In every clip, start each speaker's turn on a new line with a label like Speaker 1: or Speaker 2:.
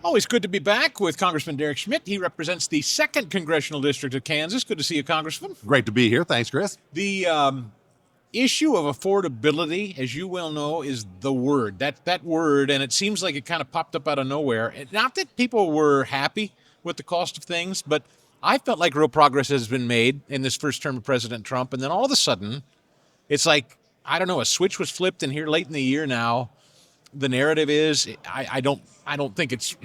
Speaker 1: Always good to be back with Congressman Derek Schmidt. He represents the 2nd Congressional District of Kansas. Good to see you, Congressman.
Speaker 2: Great to be here. Thanks, Chris.
Speaker 1: The issue of affordability, as you well know, is the word. That word, and it seems like it kind of popped up out of nowhere. Not that people were happy with the cost of things, but I felt like real progress has been made in this first term of President Trump. And then all of a sudden, it's like, I don't know, a switch was flipped, and here late in the year now, the narrative is I don't think it's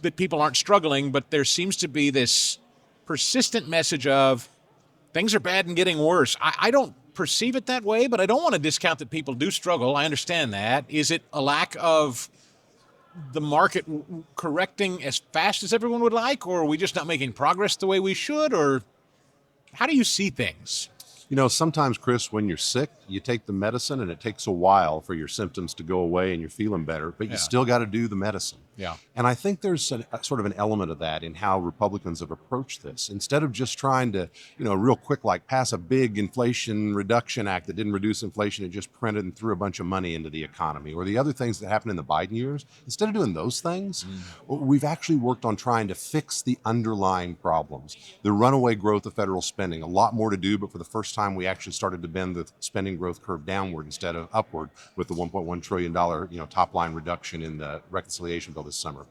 Speaker 1: that people aren't struggling, but there seems to be this persistent message of things are bad and getting worse. I don't perceive it that way, but I don't want to discount that people do struggle. I understand that. Is it a lack of the market correcting as fast as everyone would like, or are we just not making progress the way we should, or how do you see things?
Speaker 2: You know, sometimes, Chris, when you're sick, you take the medicine and it takes a while for your symptoms to go away and you're feeling better, but you still got to do the medicine.
Speaker 1: Yeah.
Speaker 2: And I think there's a sort of an element of that in how Republicans have approached this. Instead of just trying to, real quick, like pass a big Inflation Reduction Act that didn't reduce inflation, it just printed and threw a bunch of money into the economy, or the other things that happened in the Biden years, instead of doing those things, we've actually worked on trying to fix the underlying problems. The runaway growth of federal spending, a lot more to do, but for the first time, we actually started to bend the spending growth curve downward instead of upward with the $1.1 trillion top line reduction in the reconciliation bill this summer.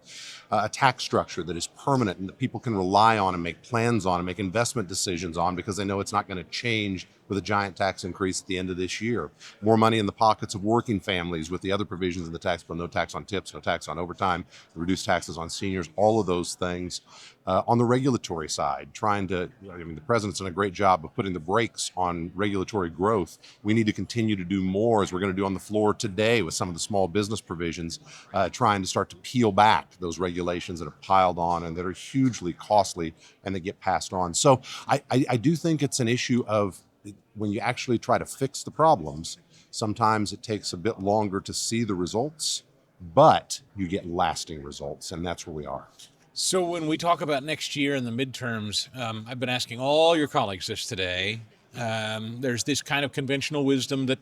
Speaker 2: A tax structure that is permanent and that people can rely on and make plans on and make investment decisions on because they know it's not going to change with a giant tax increase at the end of this year. More money in the pockets of working families with the other provisions in the tax bill, no tax on tips, no tax on overtime, reduced taxes on seniors, all of those things. On the regulatory side, the president's done a great job of putting the brakes on regulatory growth. We need to continue to do more, as we're going to do on the floor today with some of the small business provisions, trying to start to peel back those regulations that have piled on and that are hugely costly and that get passed on. So I do think it's an issue of when you actually try to fix the problems, sometimes it takes a bit longer to see the results, but you get lasting results, and that's where we are.
Speaker 1: So when we talk about next year and the midterms, I've been asking all your colleagues this today. There's this kind of conventional wisdom that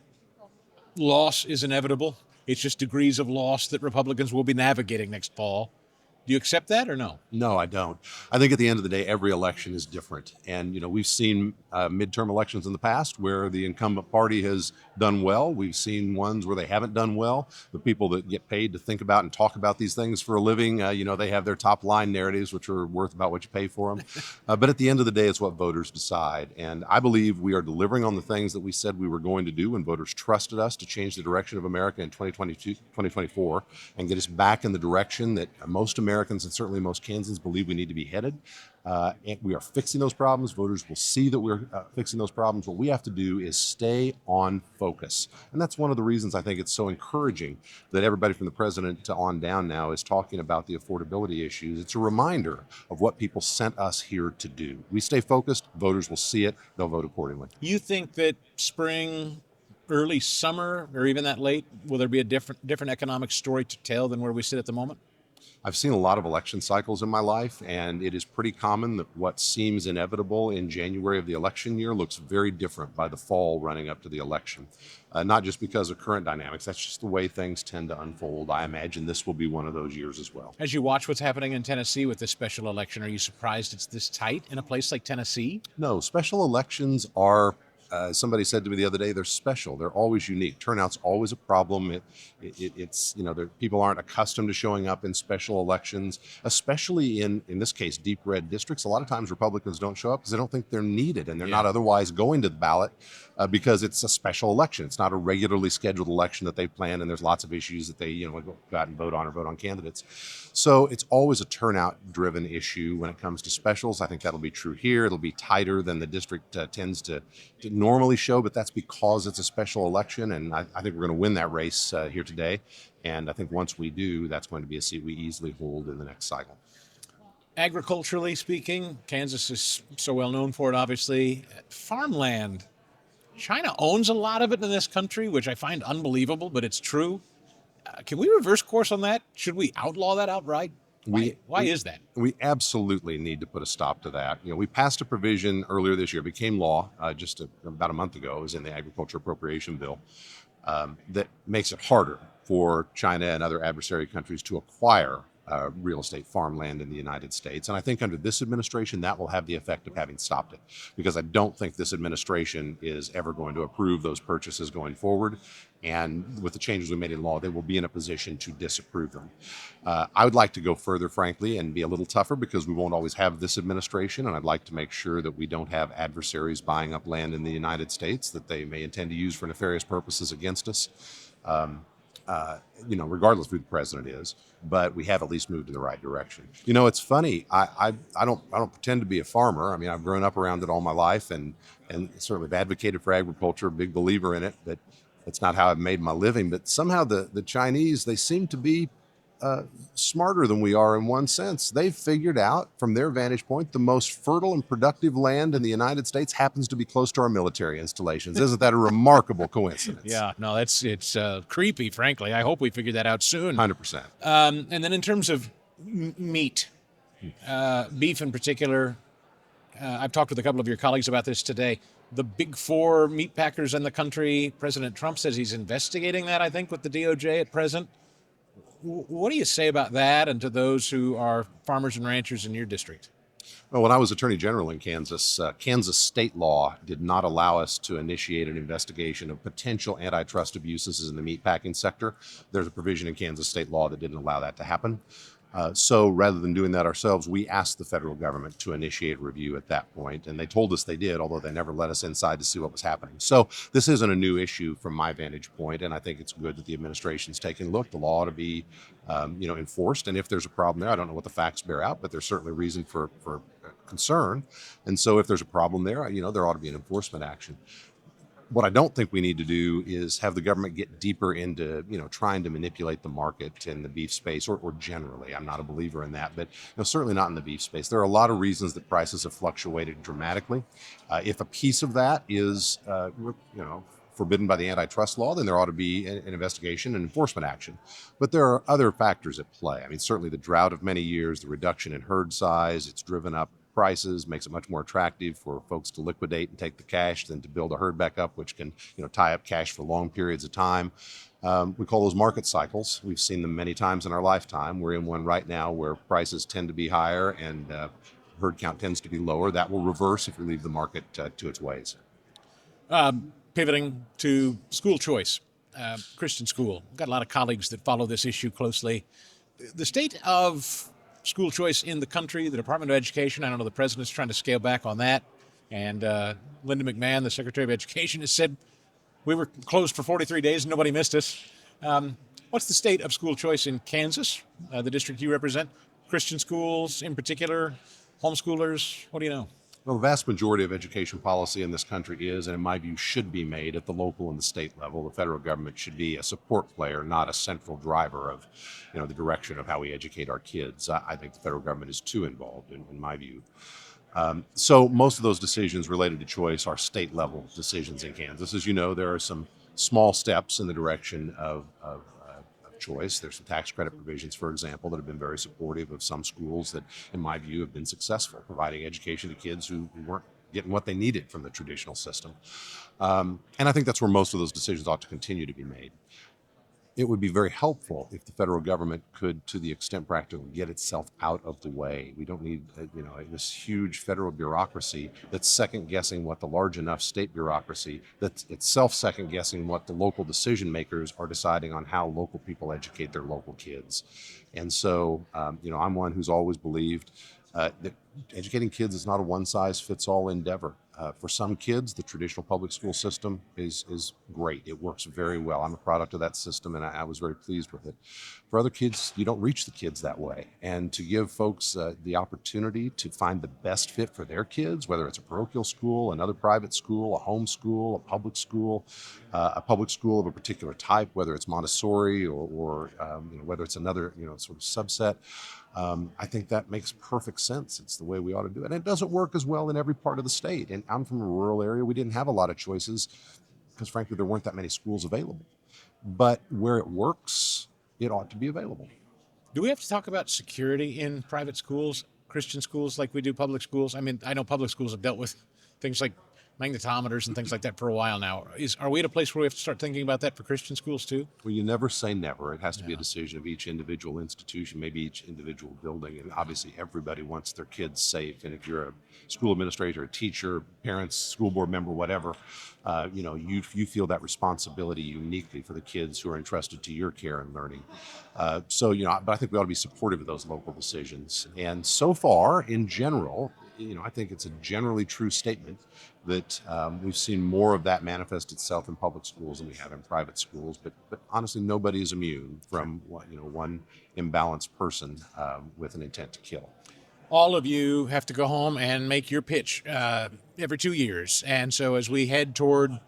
Speaker 1: loss is inevitable. It's just degrees of loss that Republicans will be navigating next fall. Do you accept that or no?
Speaker 2: No, I don't. I think at the end of the day, every election is different. And, we've seen midterm elections in the past where the incumbent party has done well. We've seen ones where they haven't done well. The people that get paid to think about and talk about these things for a living, they have their top line narratives, which are worth about what you pay for them. But at the end of the day, it's what voters decide. And I believe we are delivering on the things that we said we were going to do when voters trusted us to change the direction of America in 2022, 2024 and get us back in the direction that most Americans and certainly most Kansans believe we need to be headed. And we are fixing those problems. Voters will see that we're fixing those problems. What we have to do is stay on focus. And that's one of the reasons I think it's so encouraging that everybody from the president to on down now is talking about the affordability issues. It's a reminder of what people sent us here to do. We stay focused, voters will see it, they'll vote accordingly.
Speaker 1: You think that spring, early summer, or even that late, will there be a different economic story to tell than where we sit at the moment?
Speaker 2: I've seen a lot of election cycles in my life, and it is pretty common that what seems inevitable in January of the election year looks very different by the fall running up to the election. Not just because of current dynamics, that's just the way things tend to unfold. I imagine this will be one of those years as well.
Speaker 1: As you watch what's happening in Tennessee with this special election, are you surprised it's this tight in a place like Tennessee?
Speaker 2: No, special elections are somebody said to me the other day, they're special. They're always unique. Turnout's always a problem. It's people aren't accustomed to showing up in special elections, especially in this case, deep red districts. A lot of times Republicans don't show up because they don't think they're needed and they're not otherwise going to the ballot because it's a special election. It's not a regularly scheduled election that they plan, and there's lots of issues that they go out and vote on or vote on candidates. So it's always a turnout-driven issue when it comes to specials. I think that'll be true here. It'll be tighter than the district tends to normally show, but that's because it's a special election, and I think we're going to win that race here today. And I think once we do, that's going to be a seat we easily hold in the next cycle.
Speaker 1: Agriculturally speaking, Kansas is so well known for it, obviously. Farmland. China owns a lot of it in this country, which I find unbelievable, but it's true. Can we reverse course on that? Should we outlaw that outright? Why is that?
Speaker 2: We absolutely need to put a stop to that. We passed a provision earlier this year, became law about a month ago. It was in the agriculture appropriation bill that makes it harder for China and other adversary countries to acquire real estate farmland in the United States. And I think under this administration, that will have the effect of having stopped it, because I don't think this administration is ever going to approve those purchases going forward. And with the changes we made in law, they will be in a position to disapprove them. I would like to go further, frankly, and be a little tougher, because we won't always have this administration. And I'd like to make sure that we don't have adversaries buying up land in the United States that they may intend to use for nefarious purposes against us. Regardless of who the president is, but we have at least moved in the right direction. It's funny. I don't pretend to be a farmer. I mean, I've grown up around it all my life, and certainly have advocated for agriculture, a big believer in it. But that's not how I've made my living. But somehow the Chinese, they seem to be smarter than we are in one sense. They've figured out, from their vantage point, the most fertile and productive land in the United States happens to be close to our military installations. Isn't that a remarkable coincidence?
Speaker 1: Yeah, no, it's creepy, frankly. I hope we figure that out soon.
Speaker 2: 100%.
Speaker 1: And then in terms of meat, beef in particular, I've talked with a couple of your colleagues about this today. The big four meat packers in the country, President Trump says he's investigating that, I think, with the DOJ at present. What do you say about that, and to those who are farmers and ranchers in your district?
Speaker 2: Well, when I was Attorney General in Kansas, Kansas state law did not allow us to initiate an investigation of potential antitrust abuses in the meatpacking sector. There's a provision in Kansas state law that didn't allow that to happen. So rather than doing that ourselves, we asked the federal government to initiate review at that point, and they told us they did, although they never let us inside to see what was happening. So this isn't a new issue from my vantage point, and I think it's good that the administration's taking a look. The law ought to be, enforced, and if there's a problem there, I don't know what the facts bear out, but there's certainly reason for concern. And so if there's a problem there, there ought to be an enforcement action. What I don't think we need to do is have the government get deeper into, trying to manipulate the market in the beef space, or generally. I'm not a believer in that, but certainly not in the beef space. There are a lot of reasons that prices have fluctuated dramatically. If a piece of that is, forbidden by the antitrust law, then there ought to be an investigation and enforcement action. But there are other factors at play. I mean, certainly the drought of many years, the reduction in herd size, it's driven up prices, makes it much more attractive for folks to liquidate and take the cash than to build a herd back up, which can tie up cash for long periods of time. We call those market cycles. We've seen them many times in our lifetime. We're in one right now where prices tend to be higher and herd count tends to be lower. That will reverse if we leave the market to its ways.
Speaker 1: Pivoting to school choice, Christian school. I've got a lot of colleagues that follow this issue closely. The state of school choice in the country, the Department of Education, I don't know, the president's trying to scale back on that. And Linda McMahon, the Secretary of Education, has said we were closed for 43 days and nobody missed us. What's the state of school choice in Kansas, the district you represent? Christian schools in particular, homeschoolers, what do you know?
Speaker 2: Well, the vast majority of education policy in this country is, and in my view, should be made at the local and the state level. The federal government should be a support player, not a central driver of, the direction of how we educate our kids. I think the federal government is too involved, in my view. So most of those decisions related to choice are state level decisions in Kansas. As you know, there are some small steps in the direction of choice. There's some tax credit provisions, for example, that have been very supportive of some schools that, in my view, have been successful, providing education to kids who weren't getting what they needed from the traditional system. And I think that's where most of those decisions ought to continue to be made. It would be very helpful if the federal government could, to the extent practical, get itself out of the way. We don't need, this huge federal bureaucracy that's second-guessing what the large enough state bureaucracy that's itself second-guessing what the local decision makers are deciding on how local people educate their local kids. And so, I'm one who's always believed that educating kids is not a one-size-fits-all endeavor. For some kids, the traditional public school system is great. It works very well. I'm a product of that system, and I was very pleased with it. For other kids, you don't reach the kids that way. And to give folks the opportunity to find the best fit for their kids, whether it's a parochial school, another private school, a home school, a public school of a particular type, whether it's Montessori or whether it's another sort of subset, I think that makes perfect sense. It's the way we ought to do it. And it doesn't work as well in every part of the state. And I'm from a rural area. We didn't have a lot of choices because, frankly, there weren't that many schools available. But where it works, it ought to be available.
Speaker 1: Do we have to talk about security in private schools, Christian schools, like we do public schools? I mean, I know public schools have dealt with things like magnetometers and things like that for a while now. Are we at a place where we have to start thinking about that for Christian schools too?
Speaker 2: Well, you never say never. It has to be a
Speaker 1: Yeah.
Speaker 2: decision of each individual institution, maybe each individual building. And obviously, everybody wants their kids safe. And if you're a school administrator, a teacher, parents, school board member, whatever, you feel that responsibility uniquely for the kids who are entrusted to your care and learning. But I think we ought to be supportive of those local decisions. And so far, in general, I think it's a generally true statement that we've seen more of that manifest itself in public schools than we have in private schools. But honestly, nobody is immune from one imbalanced person with an intent to kill.
Speaker 1: All of you have to go home and make your pitch every 2 years. And so as we head toward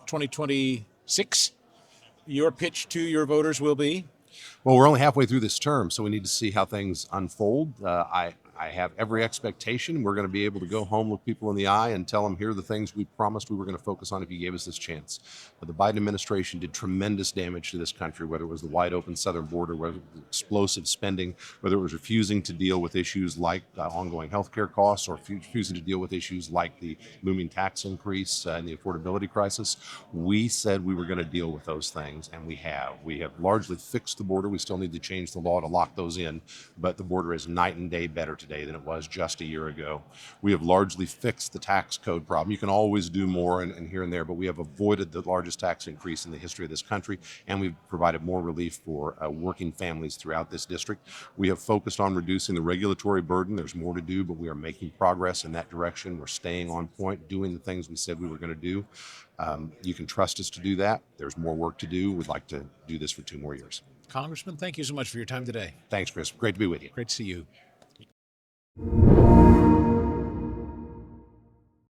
Speaker 1: 2026, your pitch to your voters will be?
Speaker 2: Well, we're only halfway through this term, so we need to see how things unfold. I have every expectation we're going to be able to go home, look people in the eye, and tell them here are the things we promised we were going to focus on if you gave us this chance. But the Biden administration did tremendous damage to this country, whether it was the wide open southern border, whether it was explosive spending, whether it was refusing to deal with issues like ongoing health care costs, or refusing to deal with issues like the looming tax increase and the affordability crisis. We said we were going to deal with those things, and we have. We have largely fixed the border. We still need to change the law to lock those in, but the border is night and day better today than it was just a year ago. We have largely fixed the tax code problem. You can always do more and here and there, but we have avoided the largest tax increase in the history of this country, and we've provided more relief for working families throughout this district. We have focused on reducing the regulatory burden. There's more to do, but we are making progress in that direction. We're staying on point, doing the things we said we were going to do. You can trust us to do that. There's more work to do. We'd like to do this for 2 more years.
Speaker 1: Congressman, thank you so much for your time today.
Speaker 2: Thanks, Chris. Great to be with you.
Speaker 1: Great to see you.